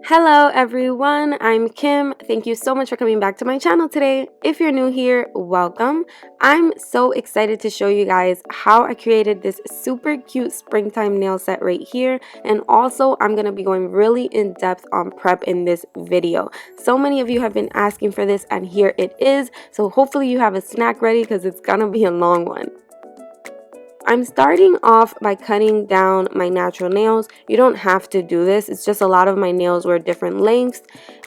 Hello everyone, I'm Kim. Thank you so much for coming back to my channel today. If you're new here, welcome. I'm so excited to show you guys how I created this super cute springtime nail set right here, and also I'm going to be going really in depth on prep in this video. So many of you have been asking for this and here it is, so hopefully you have a snack ready because it's going to be a long one. I'm starting off by cutting down my natural nails. You don't have to do this. It's just a lot of my nails were different lengths,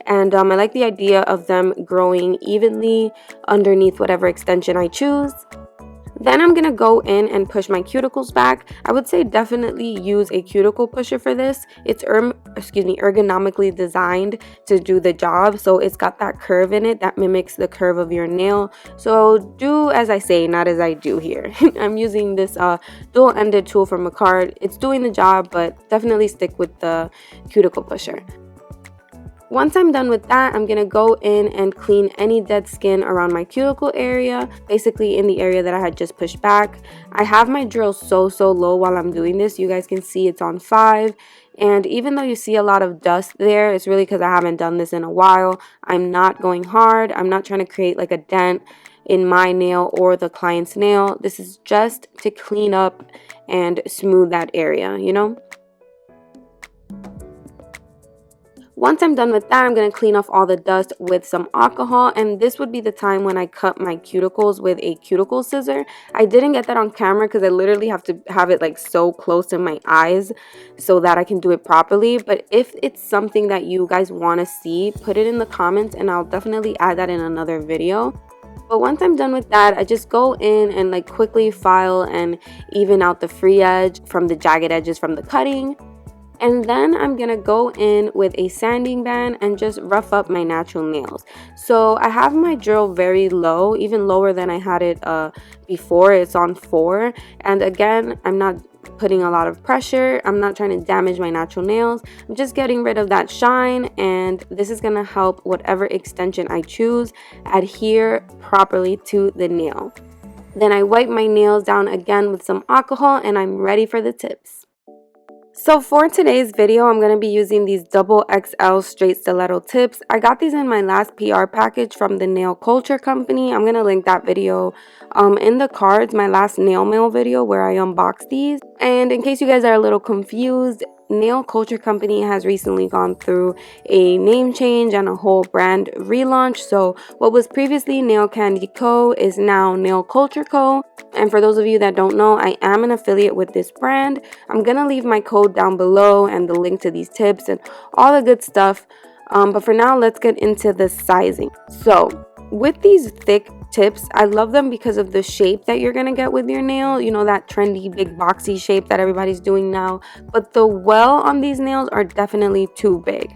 and I like the idea of them growing evenly underneath whatever extension I choose. Then I'm going to go in and push my cuticles back. I would say definitely use a cuticle pusher for this. It's ergonomically designed to do the job. So it's got that curve in it that mimics the curve of your nail. So do as I say, not as I do here. I'm using this dual-ended tool from MAKARTT. It's doing the job, but definitely stick with the cuticle pusher. Once I'm done with that, I'm going to go in and clean any dead skin around my cuticle area, basically in the area that I had just pushed back. I have my drill so low while I'm doing this. You guys can see it's on 5. And even though you see a lot of dust there, it's really because I haven't done this in a while. I'm not going hard. I'm not trying to create like a dent in my nail or the client's nail. This is just to clean up and smooth that area, you know? Once I'm done with that, I'm going to clean off all the dust with some alcohol, and this would be the time when I cut my cuticles with a cuticle scissor. I didn't get that on camera because I literally have to have it like so close to my eyes so that I can do it properly. But if it's something that you guys want to see, put it in the comments and I'll definitely add that in another video. But once I'm done with that, I just go in and like quickly file and even out the free edge from the jagged edges from the cutting. And then I'm going to go in with a sanding band and just rough up my natural nails. So I have my drill very low, even lower than I had it before. It's on 4. And again, I'm not putting a lot of pressure. I'm not trying to damage my natural nails. I'm just getting rid of that shine, and this is going to help whatever extension I choose adhere properly to the nail. Then I wipe my nails down again with some alcohol and I'm ready for the tips. So for today's video, I'm going to be using these XXL straight stiletto tips. I got these in my last PR package from the Nail Culture company. I'm going to link that video in the cards, my last nail mail video where I unboxed these. And in case you guys are a little confused, Nail Culture company has recently gone through a name change and a whole brand relaunch. So what was previously Nail Candy Co. is now Nail Culture Co. And for those of you that don't know, I am an affiliate with this brand. I'm gonna leave my code down below and the link to these tips and all the good stuff. But for now, let's get into the sizing. So with these thick tips, I love them because of the shape that you're gonna get with your nail, you know, that trendy big boxy shape that everybody's doing now. But the well on these nails are definitely too big,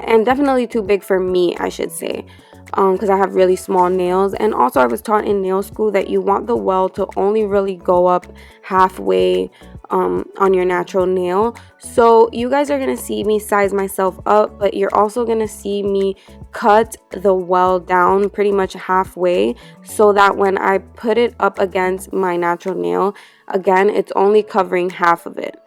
and definitely too big for me, I should say, because I have really small nails. And also I was taught in nail school that you want the well to only really go up halfway on your natural nail. So you guys are gonna see me size myself up, but you're also gonna see me cut the well down pretty much halfway so that when I put it up against my natural nail, again, it's only covering half of it.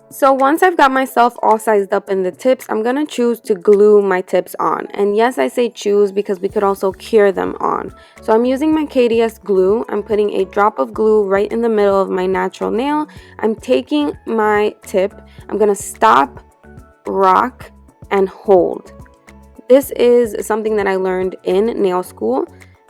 So once I've got myself all sized up in the tips, I'm going to choose to glue my tips on. And yes, I say choose because we could also cure them on. So I'm using my KIARASKY glue. I'm putting a drop of glue right in the middle of my natural nail. I'm taking my tip. I'm going to stop, rock, and hold. This is something that I learned in nail school.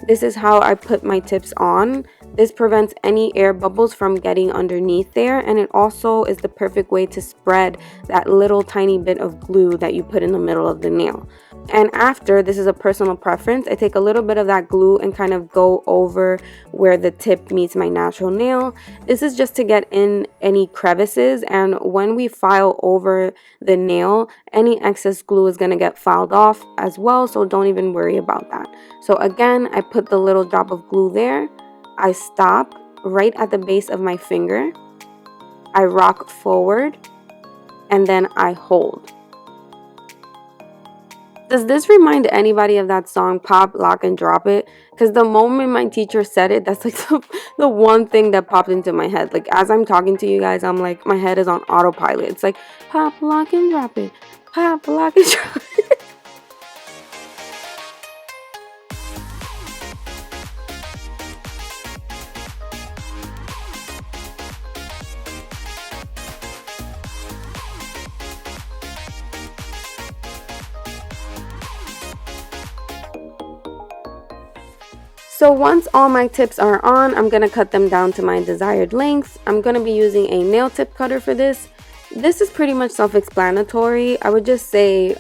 This is how I put my tips on. This prevents any air bubbles from getting underneath there, and it also is the perfect way to spread that little tiny bit of glue that you put in the middle of the nail. And after, this is a personal preference, I take a little bit of that glue and kind of go over where the tip meets my natural nail. This is just to get in any crevices, and when we file over the nail, any excess glue is going to get filed off as well, so don't even worry about that. So again, I put the little drop of glue there. I stop right at the base of my finger. I rock forward, and then I hold. Does this remind anybody of that song, Pop, Lock, and Drop It? Because the moment my teacher said it, that's like the one thing that popped into my head. Like, as I'm talking to you guys, I'm like, my head is on autopilot. It's like, pop, lock, and drop it. Pop, lock, and drop it. So once all my tips are on, I'm going to cut them down to my desired length. I'm going to be using a nail tip cutter for this. This is pretty much self-explanatory. I would just say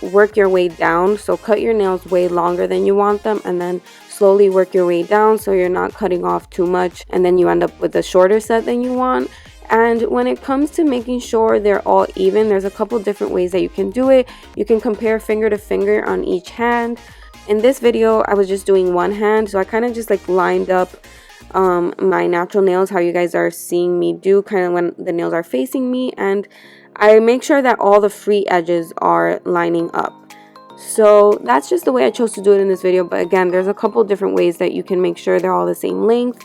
work your way down. So cut your nails way longer than you want them, and then slowly work your way down so you're not cutting off too much and then you end up with a shorter set than you want. And when it comes to making sure they're all even, there's a couple different ways that you can do it. You can compare finger to finger on each hand. In this video, I was just doing one hand, so I kind of just like lined up my natural nails, how you guys are seeing me do, kind of when the nails are facing me, and I make sure that all the free edges are lining up. So that's just the way I chose to do it in this video, but again, there's a couple different ways that you can make sure they're all the same length.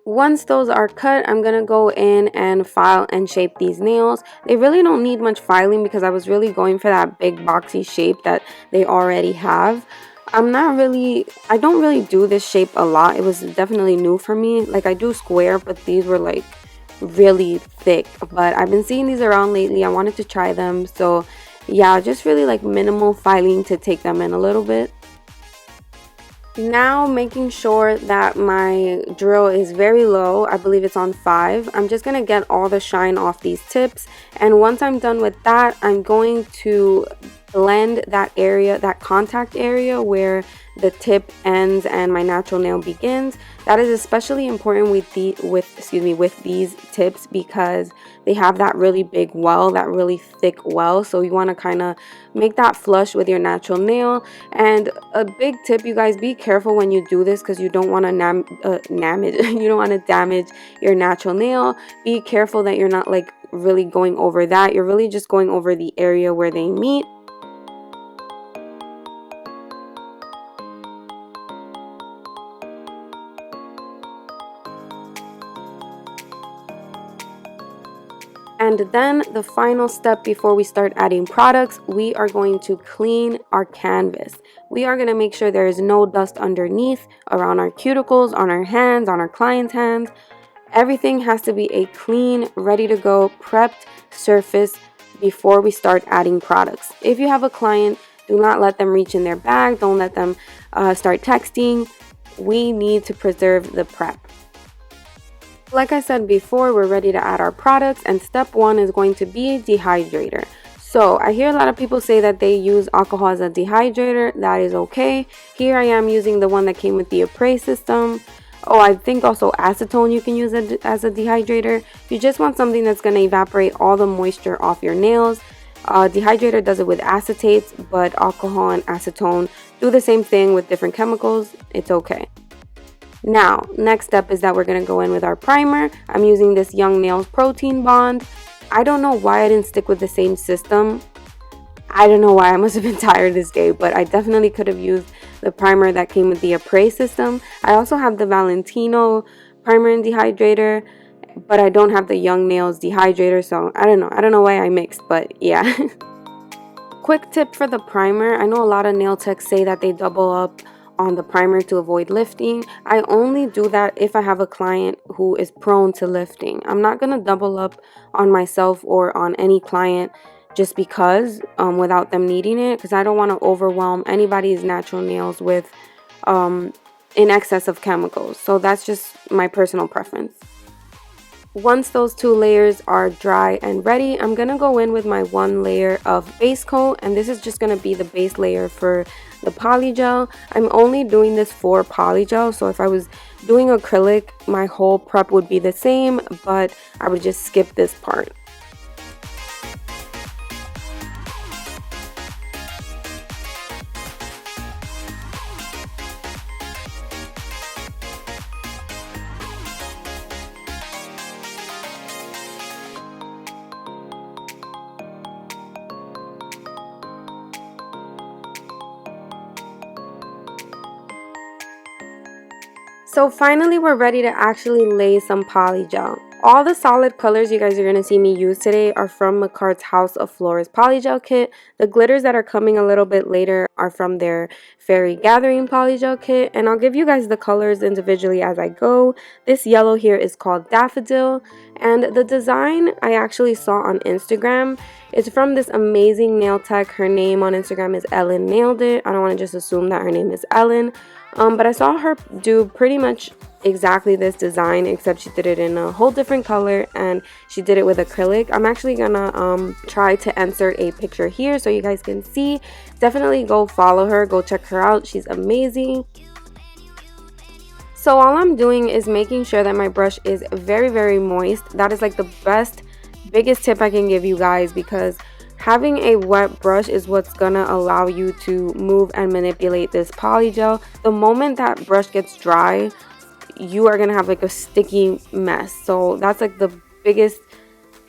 Once those are cut, I'm going to go in and file and shape these nails. They really don't need much filing because I was really going for that big boxy shape that they already have. I don't really do this shape a lot. It was definitely new for me. Like, I do square, but these were like really thick. But I've been seeing these around lately. I wanted to try them. So yeah, just really like minimal filing to take them in a little bit. Now, making sure that my drill is very low, I believe it's on 5. I'm just going to get all the shine off these tips, and once I'm done with that, I'm going to blend that area, that contact area where the tip ends and my natural nail begins. That is especially important with these tips because they have that really big well, that really thick well, so you want to kind of make that flush with your natural nail. And a big tip, you guys, be careful when you do this because you don't want to damage your natural nail. Be careful that you're not like really going over that. You're really just going over the area where they meet. And then the final step before we start adding products, we are going to clean our canvas. We are going to make sure there is no dust underneath, around our cuticles, on our hands, on our client's hands. Everything has to be a clean, ready to go, prepped surface before we start adding products. If you have a client, do not let them reach in their bag. Don't let them start texting. We need to preserve the prep. Like I said before, we're ready to add our products, and step 1 is going to be a dehydrator. So I hear a lot of people say that they use alcohol as a dehydrator. That is okay. Here I am using the one that came with the APRÉS system. Oh, I think also acetone you can use as a dehydrator. You just want something that's going to evaporate all the moisture off your nails. Dehydrator does it with acetates, but alcohol and acetone do the same thing with different chemicals. It's okay. Now, next step is that we're going to go in with our primer. I'm using this Young Nails Protein Bond. I don't know why I didn't stick with the same system. I don't know why. I must have been tired this day, but I definitely could have used the primer that came with the APRÉS system. I also have the Valentino primer and dehydrator, but I don't have the Young Nails dehydrator, so I don't know why I mixed, but yeah. Quick tip for the primer. I know a lot of nail techs say that they double up on the primer to avoid lifting. I only do that if I have a client who is prone to lifting. I'm not going to double up on myself or on any client just because without them needing it, because I don't want to overwhelm anybody's natural nails with in excess of chemicals. So that's just my personal preference. Once those 2 layers are dry and ready, I'm gonna go in with my 1 layer of base coat, and this is just gonna be the base layer for the polygel. I'm only doing this for polygel, so if I was doing acrylic, my whole prep would be the same, but I would just skip this part. So finally, we're ready to actually lay some polygel. All the solid colors you guys are going to see me use today are from MAKARTT's House of Florist polygel kit. The glitters that are coming a little bit later are from their Fairy Gathering polygel kit, and I'll give you guys the colors individually as I go. This yellow here is called Daffodil, and the design I actually saw on Instagram. It's from this amazing nail tech. Her name on Instagram is Ellen Nailed It. I don't want to just assume that her name is Ellen. But I saw her do pretty much exactly this design, except she did it in a whole different color and she did it with acrylic. I'm actually gonna try to insert a picture here so you guys can see. Definitely go follow her, go check her out. She's amazing. So all I'm doing is making sure that my brush is very moist. That is like the biggest tip I can give you guys, because having a wet brush is what's gonna allow you to move and manipulate this polygel. The moment that brush gets dry, you are gonna have like a sticky mess. So that's like the biggest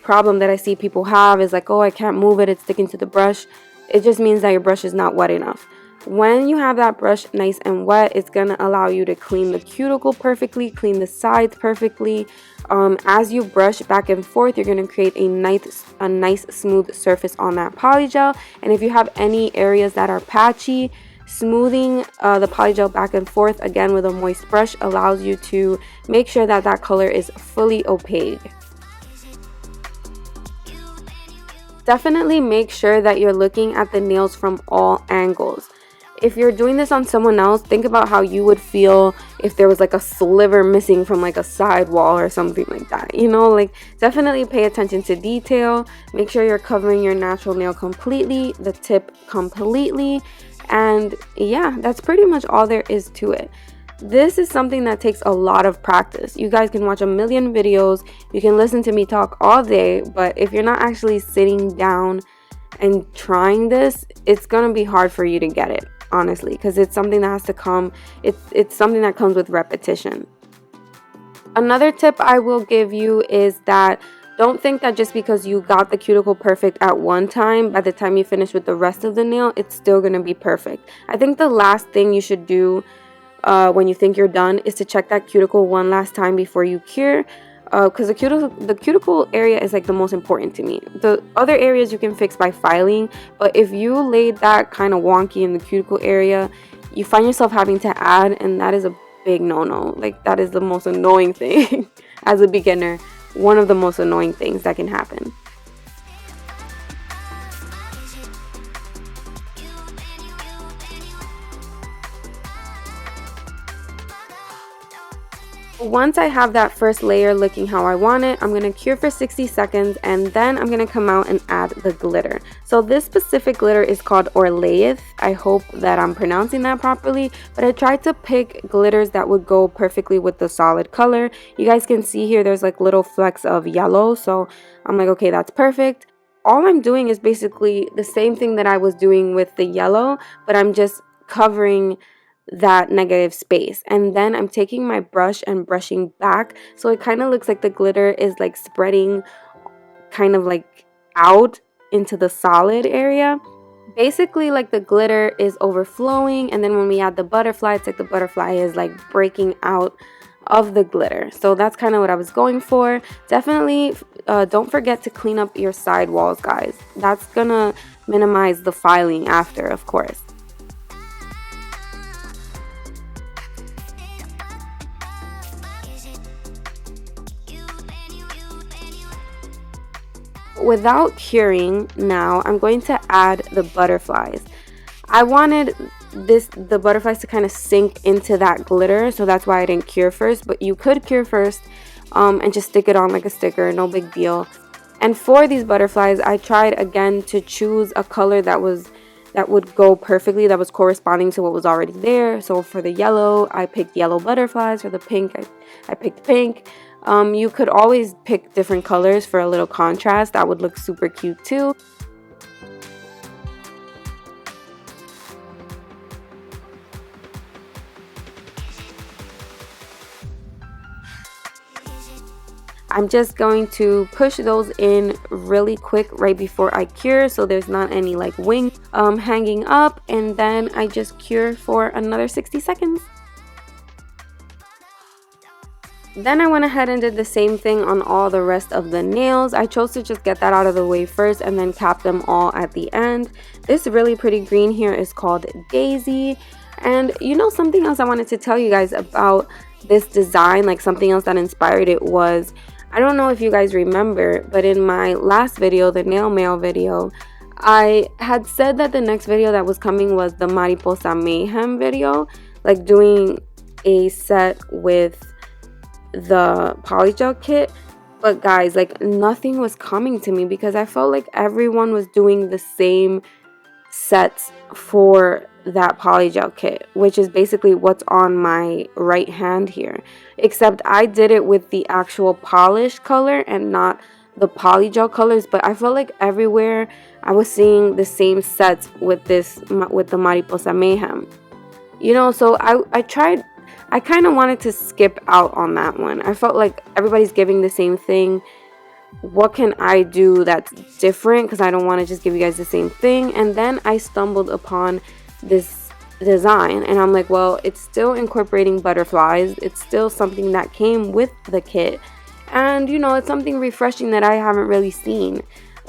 problem that I see people have, is like, oh, I can't move it, it's sticking to the brush. It just means that your brush is not wet enough. When you have that brush nice and wet, it's gonna allow you to clean the cuticle perfectly, clean the sides perfectly. As you brush back and forth, you're going to create a nice smooth surface on that polygel. And if you have any areas that are patchy, smoothing the polygel back and forth again with a moist brush allows you to make sure that that color is fully opaque. Definitely make sure that you're looking at the nails from all angles. If you're doing this on someone else, think about how you would feel if there was like a sliver missing from like a side wall or something like that. You know, like definitely pay attention to detail. Make sure you're covering your natural nail completely, the tip completely. And yeah, that's pretty much all there is to it. This is something that takes a lot of practice. You guys can watch a million videos. You can listen to me talk all day. But if you're not actually sitting down and trying this, it's going to be hard for you to get it. Honestly, because it's something that has to come, it's something that comes with repetition. Another tip I will give you is that don't think that just because you got the cuticle perfect at one time, by the time you finish with the rest of the nail, it's still going to be perfect. I think the last thing you should do when you think you're done is to check that cuticle one last time before you cure. Because the cuticle area is like the most important to me. The other areas you can fix by filing, but if you laid that kind of wonky in the cuticle area, you find yourself having to add, and that is a big no-no. Like, that is the most annoying thing as a beginner. One of the most annoying things that can happen. Once I have that first layer looking how I want it, I'm going to cure for 60 seconds and then I'm going to come out and add the glitter. So this specific glitter is called Orleith. I hope that I'm pronouncing that properly, but I tried to pick glitters that would go perfectly with the solid color. You guys can see here there's like little flecks of yellow, so I'm like, okay, that's perfect. All I'm doing is basically the same thing that I was doing with the yellow, but I'm just covering that negative space, and then I'm taking my brush and brushing back so it kind of looks like the glitter is like spreading kind of like out into the solid area. Basically, like the glitter is overflowing, and then when we add the butterfly, it's like the butterfly is like breaking out of the glitter. So that's kind of what I was going for. Definitely don't forget to clean up your side walls, guys. That's gonna minimize the filing after, of course. Without curing, now I'm going to add the butterflies. I wanted the butterflies to kind of sink into that glitter, so that's why I didn't cure first, but you could cure first. and just stick it on like a sticker, no big deal. And for these butterflies, I tried again to choose a color that would go perfectly, that was corresponding to what was already there. So for the yellow, I picked yellow butterflies. For the pink, I picked pink. You could always pick different colors for a little contrast. That would look super cute too. I'm just going to push those in really quick right before I cure, so there's not any like wing hanging up, and then I just cure for another 60 seconds. Then I went ahead and did the same thing on all the rest of the nails. I chose to just get that out of the way first and then cap them all at the end. This really pretty green here is called Daisy. And you know, something else I wanted to tell you guys about this design, like something else that inspired it, was, I don't know if you guys remember, but in my last video, the nail mail video, I had said that the next video that was coming was the Mariposa Mayhem video, like doing a set with the polygel kit. But guys, like nothing was coming to me because I felt like everyone was doing the same sets for that polygel kit, which is basically what's on my right hand here, except I did it with the actual polish color and not the polygel colors. But I felt like everywhere I was seeing the same sets with the Mariposa Mayhem, you know. So I kind of wanted to skip out on that one. I felt like everybody's giving the same thing. What can I do that's different? Because I don't want to just give you guys the same thing. And then I stumbled upon this design and I'm like, well, it's still incorporating butterflies. It's still something that came with the kit. And, you know, it's something refreshing that I haven't really seen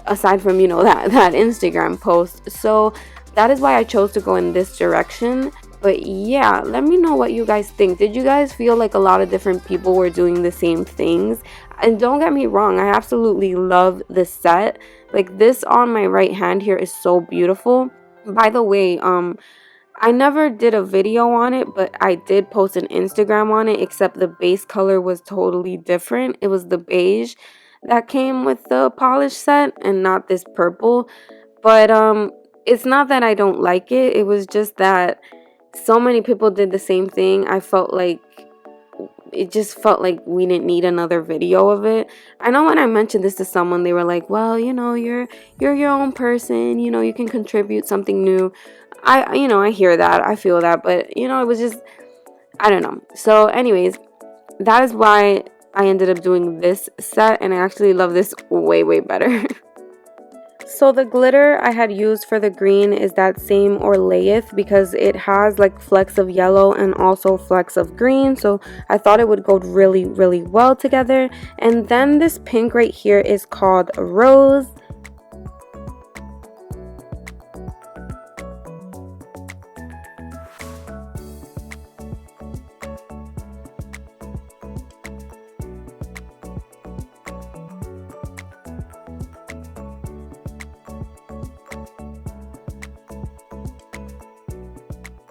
aside from, you know, that Instagram post. So that is why I chose to go in this direction. But yeah, let me know what you guys think. Did you guys feel like a lot of different people were doing the same things? And don't get me wrong, I absolutely love the set. Like this on my right hand here is so beautiful. By the way, I never did a video on it, but I did post an Instagram on it, except the base color was totally different. It was the beige that came with the polish set and not this purple. But it's not that I don't like it. It was just that so many people did the same thing. I felt like it just felt like we didn't need another video of it. I know when I mentioned this to someone, they were like, well, you know, you're your own person, you know, you can contribute something new. You know, I hear that, I feel that, but you know, it was just, I don't know. So anyways, that is why I ended up doing this set, and I actually love this way better. So the glitter I had used for the green is that same Orleith because it has like flecks of yellow and also flecks of green. So I thought it would go really well together. And then this pink right here is called Rose.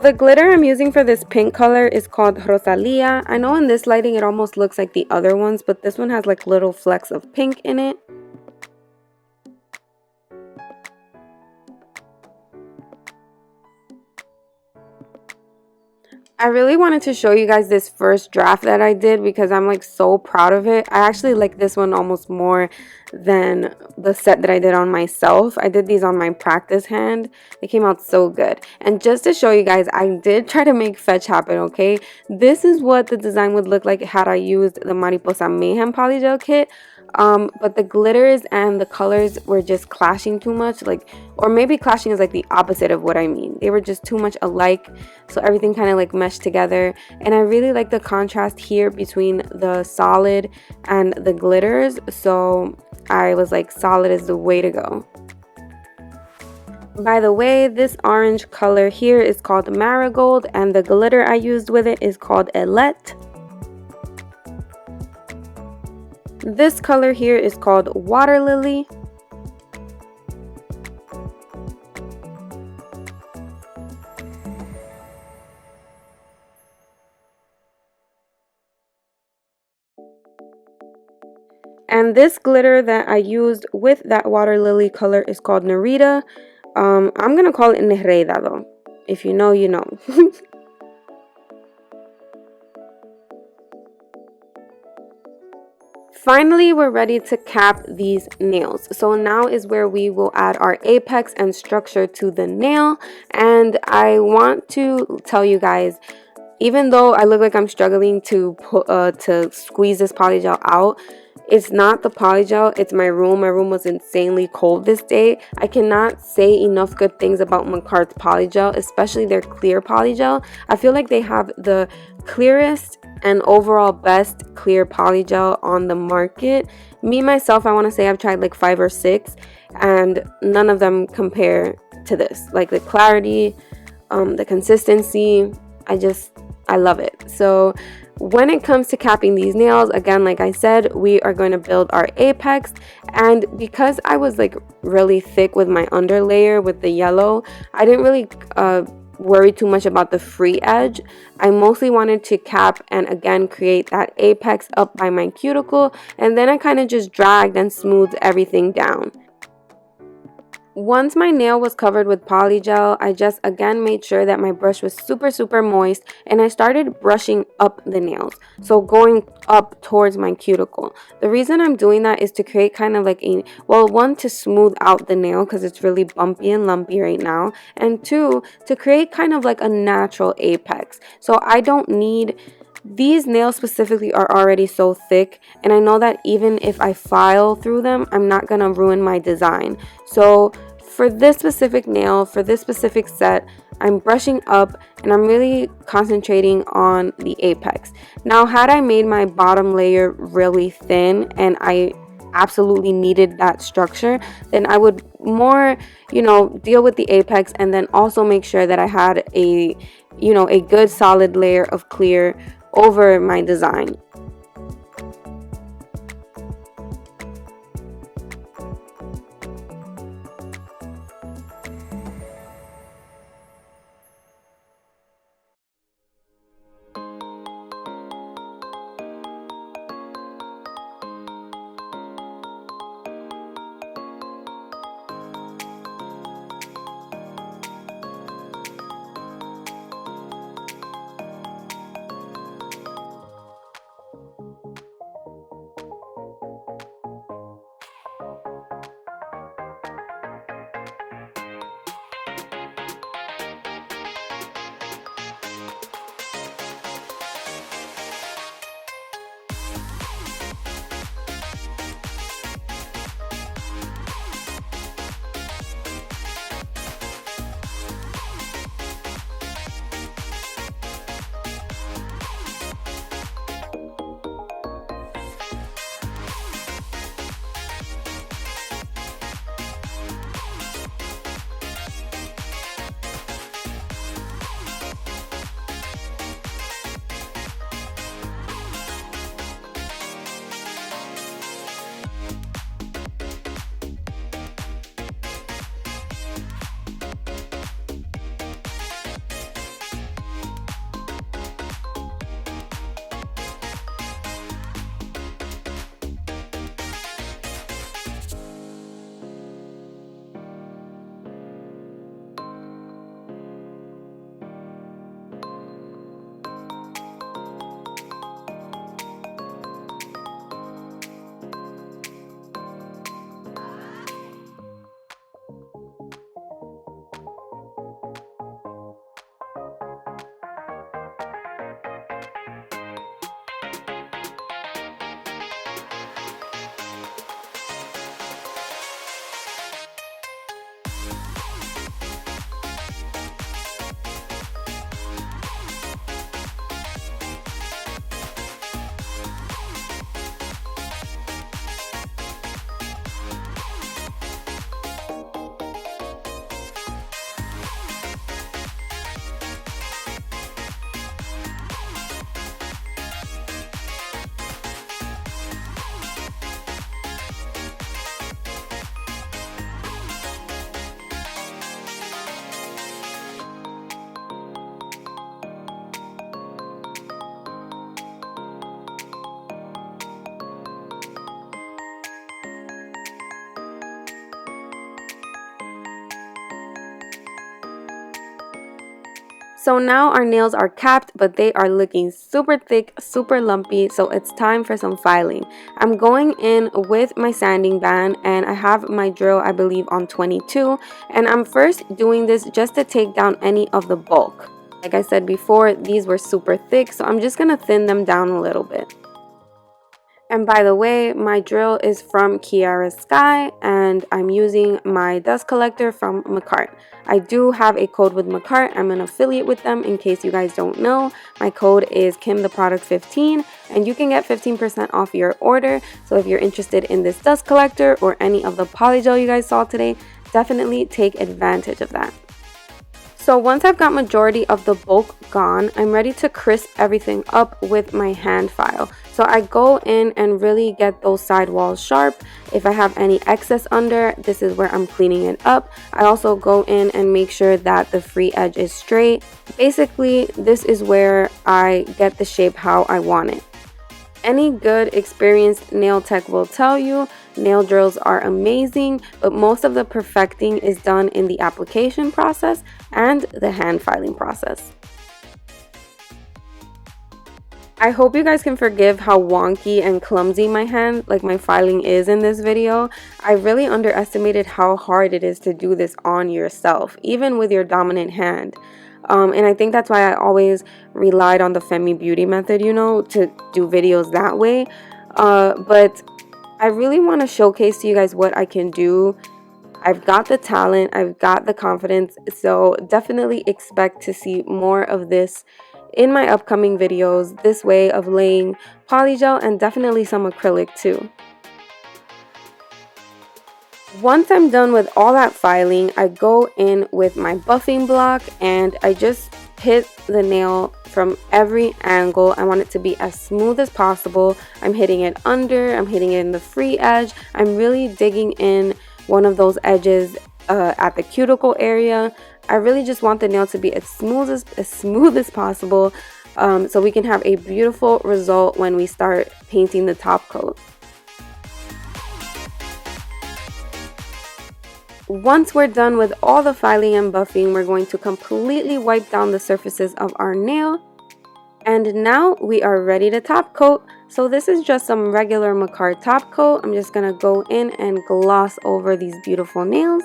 The glitter I'm using for this pink color is called Rosalia. I know in this lighting it almost looks like the other ones, but this one has like little flecks of pink in it. I really wanted to show you guys this first draft that I did because I'm like so proud of it. I actually like this one almost more than the set that I did on myself. I did these on my practice hand. They came out so good. And just to show you guys, I did try to make fetch happen, okay? This is what the design would look like had I used the Mariposa Mayhem polygel kit. But the glitters and the colors were just clashing too much, like, or maybe clashing is like the opposite of what I mean. They were just too much alike, so everything kind of like meshed together. And I really like the contrast here between the solid and the glitters, so I was like, solid is the way to go. By the way, this orange color here is called Marigold, and the glitter I used with it is called Elette. This color here is called Water Lily. And this glitter that I used with that water lily color is called Narita. I'm going to call it Nereida though. If you know, you know. Finally, we're ready to cap these nails. So now is where we will add our apex and structure to the nail. And I want to tell you guys, even though I look like I'm struggling to squeeze this polygel out, it's not the polygel, it's my room. My room was insanely cold this day. I cannot say enough good things about MAKARTT's polygel, especially their clear polygel. I feel like they have the clearest and overall best clear polygel on the market. Me, myself, I want to say I've tried like 5 or 6, and none of them compare to this. Like the clarity, the consistency, I love it. So when it comes to capping these nails, again, like I said, we are going to build our apex. And because I was like really thick with my underlayer with the yellow, I didn't really worry too much about the free edge. I mostly wanted to cap and again create that apex up by my cuticle, and then I kind of just dragged and smoothed everything down. Once my nail was covered with polygel, I just again made sure that my brush was super moist, and I started brushing up the nails, so going up towards my cuticle. The reason I'm doing that is to create kind of like a, well, one, to smooth out the nail because it's really bumpy and lumpy right now, and 2, to create kind of like a natural apex. So I don't need, these nails specifically are already so thick, and I know that even if I file through them, I'm not gonna ruin my design. So for this specific nail, for this specific set, I'm brushing up and I'm really concentrating on the apex. Now, had I made my bottom layer really thin and I absolutely needed that structure, then I would more, deal with the apex and then also make sure that I had a good solid layer of clear over my design. So now our nails are capped, but they are looking super thick, super lumpy, so it's time for some filing. I'm going in with my sanding band, and I have my drill, I believe, on 22, and I'm first doing this just to take down any of the bulk. Like I said before, these were super thick, so I'm just going to thin them down a little bit. And by the way, my drill is from KIARASKY, and I'm using my dust collector from MAKARTT. I do have a code with MAKARTT. I'm an affiliate with them in case you guys don't know. My code is KimTheProduct15, and you can get 15% off your order. So if you're interested in this dust collector or any of the polygel you guys saw today, definitely take advantage of that. So once I've got majority of the bulk gone, I'm ready to crisp everything up with my hand file. So I go in and really get those side walls sharp. If I have any excess under, this is where I'm cleaning it up. I also go in and make sure that the free edge is straight. Basically, this is where I get the shape how I want it. Any good experienced nail tech will tell you nail drills are amazing, but most of the perfecting is done in the application process and the hand filing process. I hope you guys can forgive how wonky and clumsy my filing is in this video. I really underestimated how hard it is to do this on yourself, even with your dominant hand. And I think that's why I always relied on the Femi Beauty method, you know, to do videos that way. But I really want to showcase to you guys what I can do. I've got the talent, I've got the confidence, so definitely expect to see more of this in my upcoming videos, this way of laying polygel and definitely some acrylic too. Once I'm done with all that filing, I go in with my buffing block and I just hit the nail from every angle. I want it to be as smooth as possible. I'm hitting it under, I'm hitting it in the free edge. I'm really digging in one of those edges at the cuticle area. I really just want the nail to be as smooth as possible, so we can have a beautiful result when we start painting the top coat. Once we're done with all the filing and buffing, we're going to completely wipe down the surfaces of our nail. And now we are ready to top coat. So this is just some regular MAKARTT top coat. I'm just going to go in and gloss over these beautiful nails.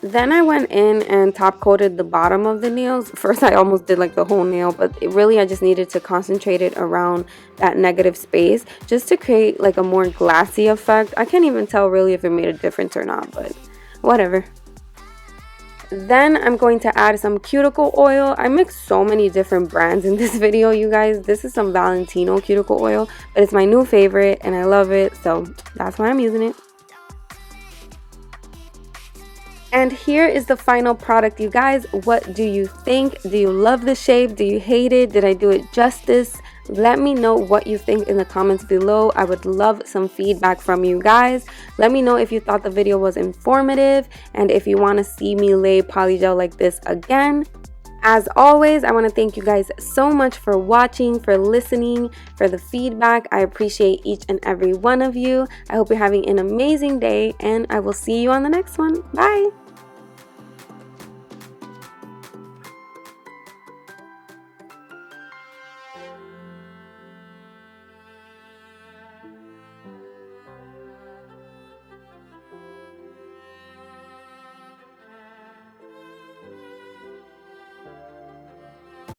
Then I went in and top coated the bottom of the nails. First I almost did like the whole nail, but I just needed to concentrate it around that negative space just to create like a more glassy effect. I can't even tell really if it made a difference or not, but whatever. Then I'm going to add some cuticle oil. I mixed so many different brands in this video, you guys. This is some Valentino cuticle oil, but it's my new favorite and I love it, so that's why I'm using it. And here is the final product, you guys. What do you think? Do you love the shape? Do you hate it? Did I do it justice? Let me know what you think in the comments below. I would love some feedback from you guys. Let me know if you thought the video was informative and if you want to see me lay polygel like this again. As always, I want to thank you guys so much for watching, for listening, for the feedback. I appreciate each and every one of you. I hope you're having an amazing day, and I will see you on the next one. Bye!